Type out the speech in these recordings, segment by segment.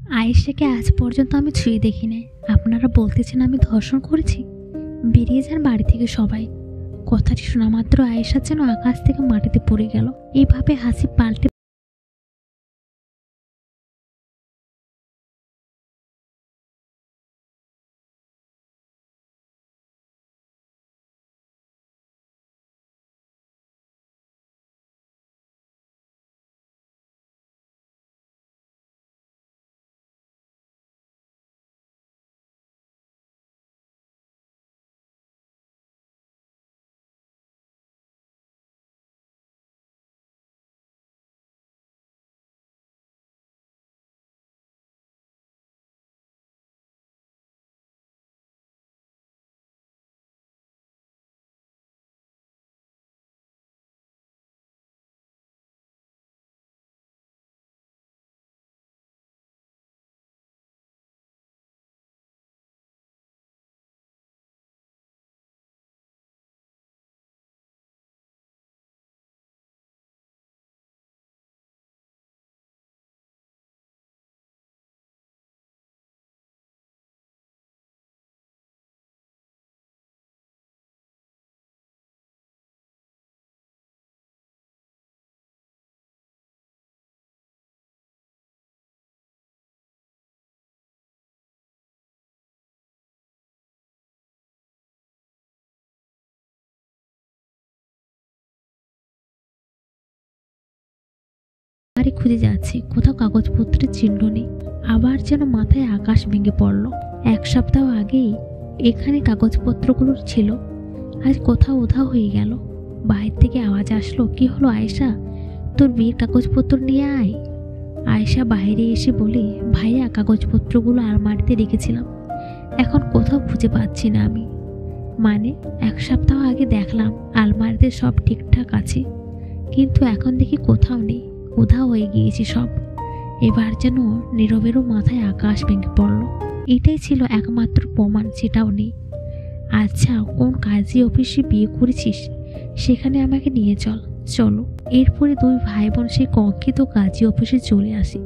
আয়েশাকে আজ পর্যন্ত আমি ছুঁয়ে দেখি নাই। আপনারা বলতেছেন আমি ধর্ষণ করেছি? বেরিয়ে যান বাড়ি থেকে সবাই। কথাটি শোনা মাত্র আয়েশা যেন আকাশ থেকে মাটিতে পড়ে গেল। এইভাবে হাসি পাল্টে বাড়ি খুঁজে যাচ্ছি, কোথাও কাগজপত্রের চিহ্ন নেই। আবার যেন মাথায় আকাশ ভেঙে পড়ল। 1 সপ্তাহ আগেই এখানে কাগজপত্রগুলো ছিল, আজ কোথাও উধাও হয়ে গেল। বাইরে থেকে আওয়াজ আসলো, কি হলো আয়েশা, তোর বিয়ের কাগজপত্র নিয়ে আয়। আয়েশা বাইরে এসে বলে, ভাইয়া কাগজপত্রগুলো আলমারিতে রেখেছিলাম, এখন কোথাও খুঁজে পাচ্ছি না আমি। মানে 1 সপ্তাহ আগে দেখলাম আলমারিতে সব ঠিকঠাক আছে, কিন্তু এখন দেখি কোথাও নেই, উধাও হয়ে গিয়েছে সব। এবার যেন নীরবেরও মাথায় আকাশ ভেঙে পড়ল। এটাই ছিল একমাত্র প্রমাণ, সেটাও নেই। আচ্ছা, কোন কাজী অফিসে বিয়ে করেছিস সেখানে আমাকে নিয়ে চল। চলো। এরপরে 2 ভাই বোন সেই কঙ্কিত কাজী অফিসে চলে আসি,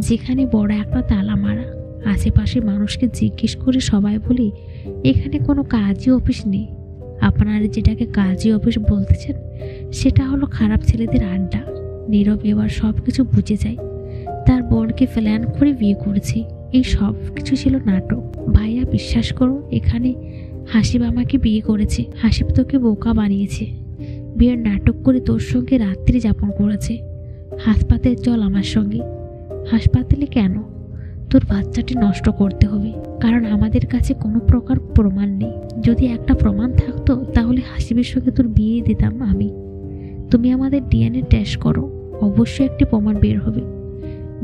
যেখানে বড় একটা তালা মারা। আশেপাশে মানুষকে জিজ্ঞেস করে সবাই বলি এখানে কোনো কাজী অফিস নেই। আপনারা যেটাকে কাজী অফিস বলতেছেন সেটা হলো খারাপ ছেলেদের আড্ডা। নীরব এবার সব কিছু বুঝে যায়। তার বোনকে প্ল্যান করে বিয়ে করেছে। এই সব কিছু ছিল নাটক। ভাইয়া বিশ্বাস করো, এখানে হাসিব আমাকে বিয়ে করেছে। হাসিব তোকে বোকা বানিয়েছে, বিয়ের নাটক করে তোর সঙ্গে রাত্রি যাপন করেছে। হাসপাতালে চল আমার সঙ্গে। হাসপাতালে কেন? তোর বাচ্চাটি নষ্ট করতে হবে, কারণ আমাদের কাছে কোনো প্রকার প্রমাণ নেই। যদি একটা প্রমাণ থাকতো তাহলে হাসিবের সঙ্গে তোর বিয়ে দিতাম আমি। তুমি আমাদের ডিএনএ টেস্ট করো, অবশ্যই একটি প্রমাণ বের হবে।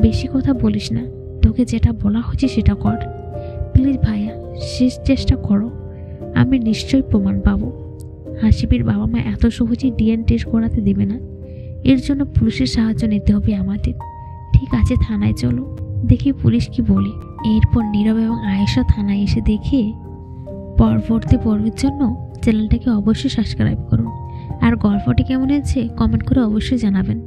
বেশি কথা বলিস না, তোকে যেটা বলা হচ্ছে সেটা কর। প্লিজ ভাইয়া, শেষ চেষ্টা করো, আমি নিশ্চয়ই প্রমাণ পাবো। হাসিবের বাবা মা এত সহজেই ডিএনএ টেস্ট করাতে দেবে না, এর জন্য পুলিশের সাহায্য নিতে হবে আমাদের। ঠিক আছে, থানায় চলো, দেখি পুলিশ কি বলে। এরপর নীরব এবং আয়েশা থানায় এসে দেখে। পরবর্তী পর্বের জন্য চ্যানেলটাকে অবশ্যই সাবস্ক্রাইব করুন, আর গল্পটি কেমন হয়েছে কমেন্ট করে অবশ্যই জানাবেন।